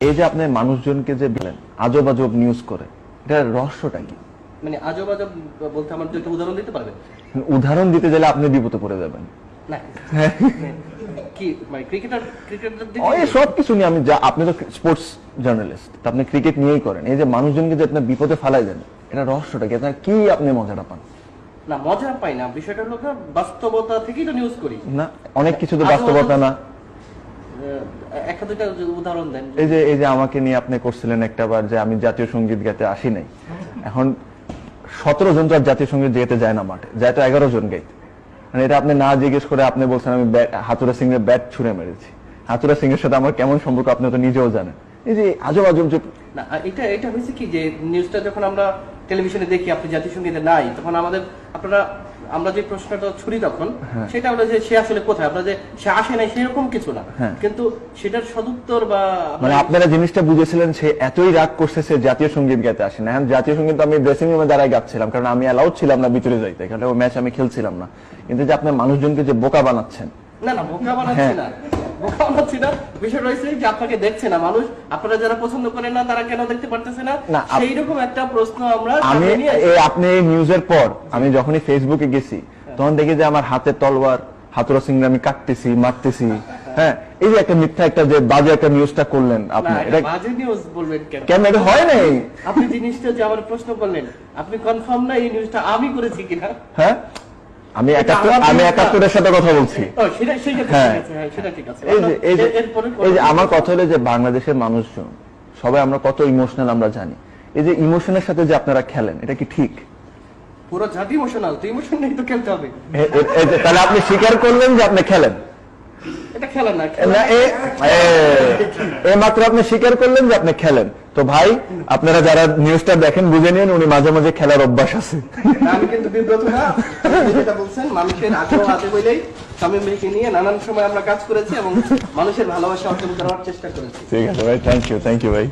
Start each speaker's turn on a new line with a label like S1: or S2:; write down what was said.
S1: এই যে আপনি মানুষজনকে যে বলেন আজব আজব নিউজ করে, এটার রহস্যটা কি?
S2: মানে আজব আজব বলতে আমার একটা উদাহরণ দিতে পারবেন?
S1: উদাহরণ দিতে গেলে আপনি বিপদে পড়ে যাবেন।
S2: না কি মানে ক্রিকেটার
S1: এই সব কিছু নিয়ে আমি আপনি তো স্পোর্টস জার্নালিস্ট, আপনি ক্রিকেট নিয়েই করেন। এই যে মানুষজনকে যে আপনি বিপদে ফালাই দেন, এটা রহস্যটা কি? আপনার কি আপনি মজাটা পান?
S2: না মজা পাই না, বিষয়টা হলো বাস্তবতা থেকেই তো নিউজ করি
S1: না, অনেক কিছু তো বাস্তবতা না।
S2: একটা দুইটা উদাহরণ দেন।
S1: এই যে আমাকে নিয়ে আপনি করছিলেন একটাবার যে আমি জাতীয় সঙ্গীত গাইতে আসি নাই। এখন 17 জন তো আর জাতীয় সঙ্গীত গাইতে যায় না মাঠে, যায় তো 11 জন গাইতে। মানে এটা আপনি না জিজ্ঞেস করে আপনি বলছেন আমি হাতুড়া সিং এর ব্যাট ছুঁড়ে মেরেছি। হাতুড়া সিং এর সাথে আমার কেমন সম্পর্ক আপনি তো নিজেও জানেন। এই যে আজব আজব যে
S2: না, এটা হয়েছে কি যে নিউজটা যখন আমরা টেলিভিশনে দেখি আপনি জাতীয় সঙ্গীতে নাই, তখন আমরা যে প্রশ্নটা ছুরি তখন সেটা হলো যে সে আসলে কোথায়, আমরা যে সে আসে নাই সেরকম কিছু না, কিন্তু সেটার সদুত্তর বা
S1: মানে আপনারা জিনিসটা বুঝেছিলেন সে এতই রাগ করছে সে জাতীয় সঙ্গীত গাইতে আসে না। এখন জাতীয় সঙ্গীত আমি ড্রেসিং রুমে দাঁড়ায় গাচ্ছিলাম, কারণ আমি অ্যালাউড ছিলাম না ভিতরে যাইতে, কারণ ওই ম্যাচ আমি খেলছিলাম না। কিন্তু যে আপনি মানুষজনকে যে বোকা বানাচ্ছেন।
S2: না না বোকা বানাচ্ছি না, বোকা বানাচ্ছি না। বিষয় রয়েছে যে আপনাকে দেখছে না মানুষ, আপনারা যারা পছন্দ করেন না তারা কেন দেখতে পারতেছে না, সেই রকম একটা প্রশ্ন আমরা
S1: আপনি নিউজের পর আমি যখনই ফেসবুকে গেছি তখন দেখি যে আমার হাতে তলোয়ার, হাতুড়া সিং আমি কাটতেছি, মারতেছি। হ্যাঁ, এই যে একটা মিথ্যা একটা যে বাজে একটা নিউজটা করলেন আপনি,
S2: এটা বাজে নিউজ বলবেন কেন?
S1: কেন এটা হয় নাই?
S2: আপনি জিনিসটা যে আমার প্রশ্ন করলেন, আপনি কনফার্ম না এই নিউজটা আমি করেছি কিনা?
S1: হ্যাঁ, আমি 71-এর সাথে কথা বলছি। এই যে আমার কথা হলো যে বাংলাদেশের মানুষজন সবাই আমরা কত ইমোশনাল আমরা জানি। এই যে ইমোশনের সাথে যে আপনারা খেলেন, এটা কি ঠিক?
S2: পুরো জাতি ইমোশনাল, তো ইমোশন নেই তো খেলতে হবে।
S1: তাহলে আপনি স্বীকার করলেন যে আপনি খেলেন?
S2: এটা খেলা না,
S1: মাত্র আপনি স্বীকার করলেন যে আপনি খেলেন। তো ভাই আপনারা যারা নিউজটা দেখেন বুঝে নিন উনি মাঝে মাঝে খেলার অভ্যাস আছে।
S2: আমি কিন্তু বিব্রত না, যেটা বলছেন মানুষের আগ্রহ আছে বলেই শামীম ভাইকে নিয়ে নানান সময় আমরা কাজ করেছি এবং মানুষের ভালোবাসা অর্জন করার চেষ্টা করেছি।
S1: ঠিক আছে ভাই, থ্যাংক ইউ ভাই।